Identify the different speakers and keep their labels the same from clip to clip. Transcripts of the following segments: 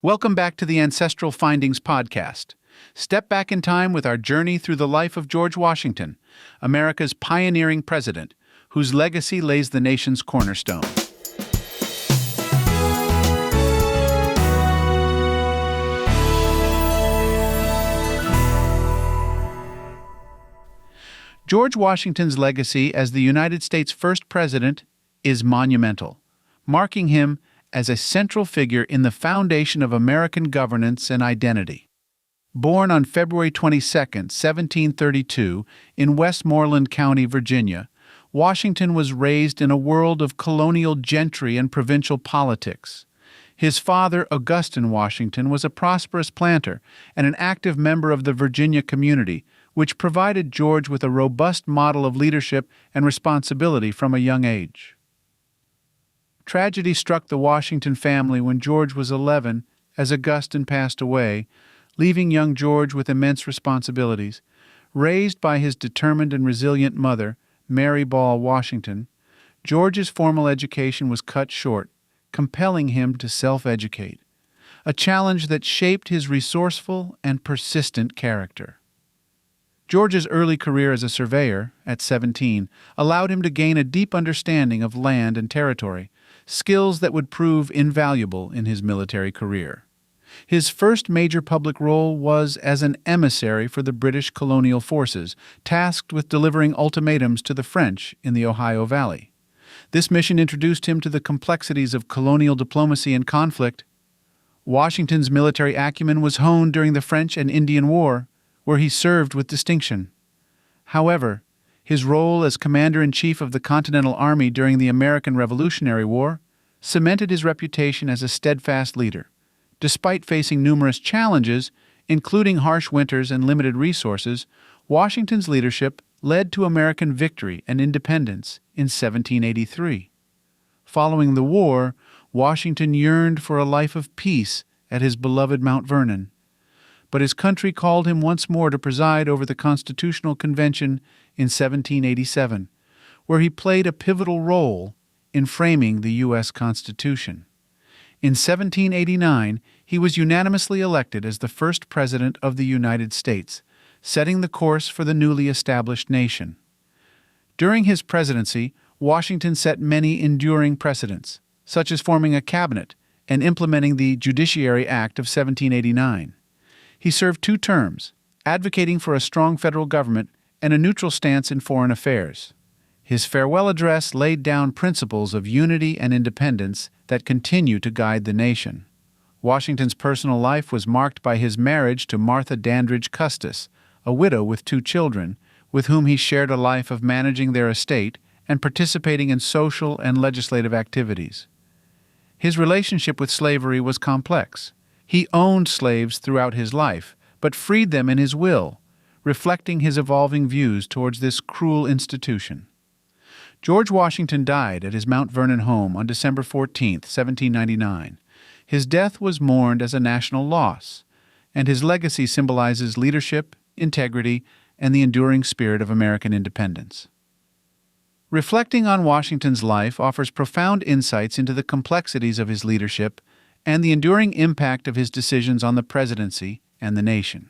Speaker 1: Welcome back to the Ancestral Findings podcast. Step back in time with our journey through the life of George Washington, America's pioneering president, whose legacy lays the nation's cornerstone. George Washington's legacy as the United States' first president is monumental, marking him as a central figure in the foundation of American governance and identity. Born on February 22, 1732, in Westmoreland County, Virginia, Washington was raised in a world of colonial gentry and provincial politics. His father, Augustine Washington, was a prosperous planter and an active member of the Virginia community, which provided George with a robust model of leadership and responsibility from a young age. Tragedy struck the Washington family when George was 11 as Augustine passed away, leaving young George with immense responsibilities. Raised by his determined and resilient mother, Mary Ball Washington, George's formal education was cut short, compelling him to self-educate, a challenge that shaped his resourceful and persistent character. George's early career as a surveyor, at 17, allowed him to gain a deep understanding of land and territory, skills that would prove invaluable in his military career. His first major public role was as an emissary for the British colonial forces, tasked with delivering ultimatums to the French in the Ohio Valley. This mission introduced him to the complexities of colonial diplomacy and conflict. Washington's military acumen was honed during the French and Indian War, where he served with distinction. However, his role as Commander-in-Chief of the Continental Army during the American Revolutionary War cemented his reputation as a steadfast leader. Despite facing numerous challenges, including harsh winters and limited resources, Washington's leadership led to American victory and independence in 1783. Following the war, Washington yearned for a life of peace at his beloved Mount Vernon. But his country called him once more to preside over the Constitutional Convention in 1787, where he played a pivotal role in framing the U.S. Constitution. In 1789, he was unanimously elected as the first president of the United States, setting the course for the newly established nation. During his presidency, Washington set many enduring precedents, such as forming a cabinet and implementing the Judiciary Act of 1789. He served 2 terms, advocating for a strong federal government and a neutral stance in foreign affairs. His farewell address laid down principles of unity and independence that continue to guide the nation. Washington's personal life was marked by his marriage to Martha Dandridge Custis, a widow with 2 children, with whom he shared a life of managing their estate and participating in social and legislative activities. His relationship with slavery was complex. He owned slaves throughout his life, but freed them in his will, reflecting his evolving views towards this cruel institution. George Washington died at his Mount Vernon home on December 14, 1799. His death was mourned as a national loss, and his legacy symbolizes leadership, integrity, and the enduring spirit of American independence. Reflecting on Washington's life offers profound insights into the complexities of his leadership and the enduring impact of his decisions on the presidency and the nation.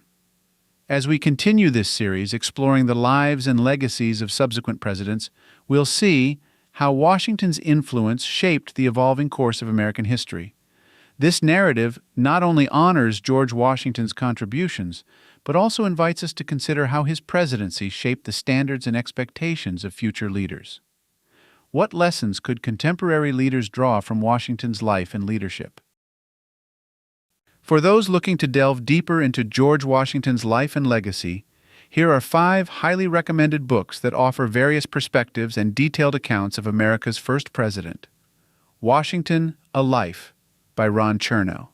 Speaker 1: As we continue this series exploring the lives and legacies of subsequent presidents, we'll see how Washington's influence shaped the evolving course of American history. This narrative not only honors George Washington's contributions, but also invites us to consider how his presidency shaped the standards and expectations of future leaders. What lessons could contemporary leaders draw from Washington's life and leadership? For those looking to delve deeper into George Washington's life and legacy, here are 5 highly recommended books that offer various perspectives and detailed accounts of America's first president. Washington, A Life, by Ron Chernow.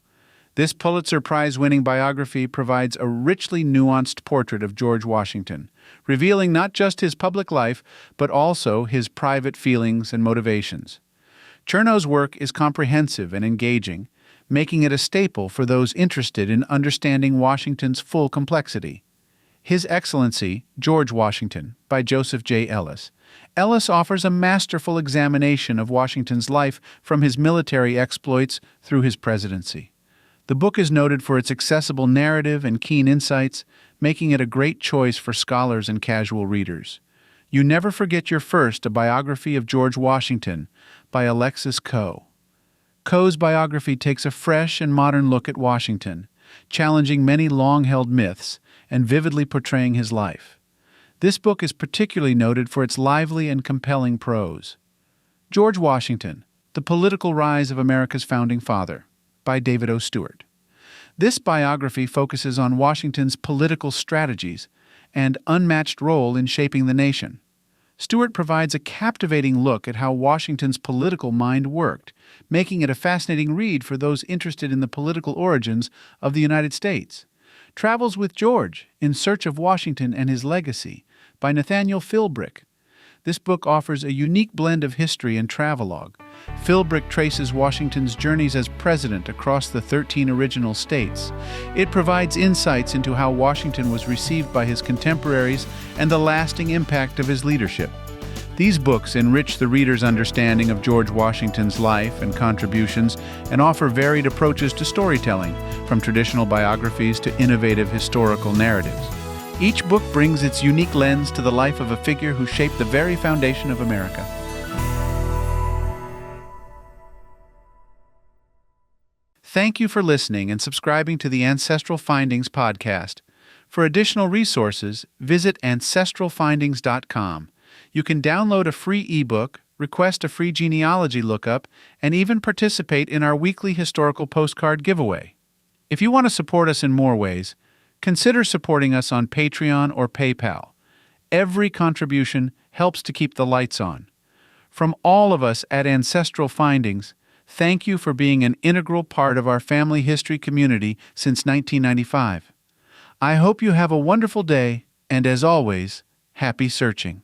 Speaker 1: This Pulitzer Prize-winning biography provides a richly nuanced portrait of George Washington, revealing not just his public life, but also his private feelings and motivations. Chernow's work is comprehensive and engaging, making it a staple for those interested in understanding Washington's full complexity. His Excellency, George Washington, by Joseph J. Ellis. Ellis offers a masterful examination of Washington's life from his military exploits through his presidency. The book is noted for its accessible narrative and keen insights, making it a great choice for scholars and casual readers. You Never Forget Your First, A Biography of George Washington, by Alexis Coe. Coe's biography takes a fresh and modern look at Washington, challenging many long-held myths and vividly portraying his life. This book is particularly noted for its lively and compelling prose. George Washington, The Political Rise of America's Founding Father, by David O. Stewart. This biography focuses on Washington's political strategies and unmatched role in shaping the nation. Stewart provides a captivating look at how Washington's political mind worked, making it a fascinating read for those interested in the political origins of the United States. Travels with George, In Search of Washington and His Legacy, by Nathaniel Philbrick. This book offers a unique blend of history and travelogue. Philbrick traces Washington's journeys as president across the 13 original states. It provides insights into how Washington was received by his contemporaries and the lasting impact of his leadership. These books enrich the reader's understanding of George Washington's life and contributions and offer varied approaches to storytelling, from traditional biographies to innovative historical narratives. Each book brings its unique lens to the life of a figure who shaped the very foundation of America. Thank you for listening and subscribing to the Ancestral Findings podcast. For additional resources, visit ancestralfindings.com. You can download a free ebook, request a free genealogy lookup, and even participate in our weekly historical postcard giveaway. If you want to support us in more ways, consider supporting us on Patreon or PayPal. Every contribution helps to keep the lights on. From all of us at Ancestral Findings, thank you for being an integral part of our family history community since 1995. I hope you have a wonderful day, and as always, happy searching.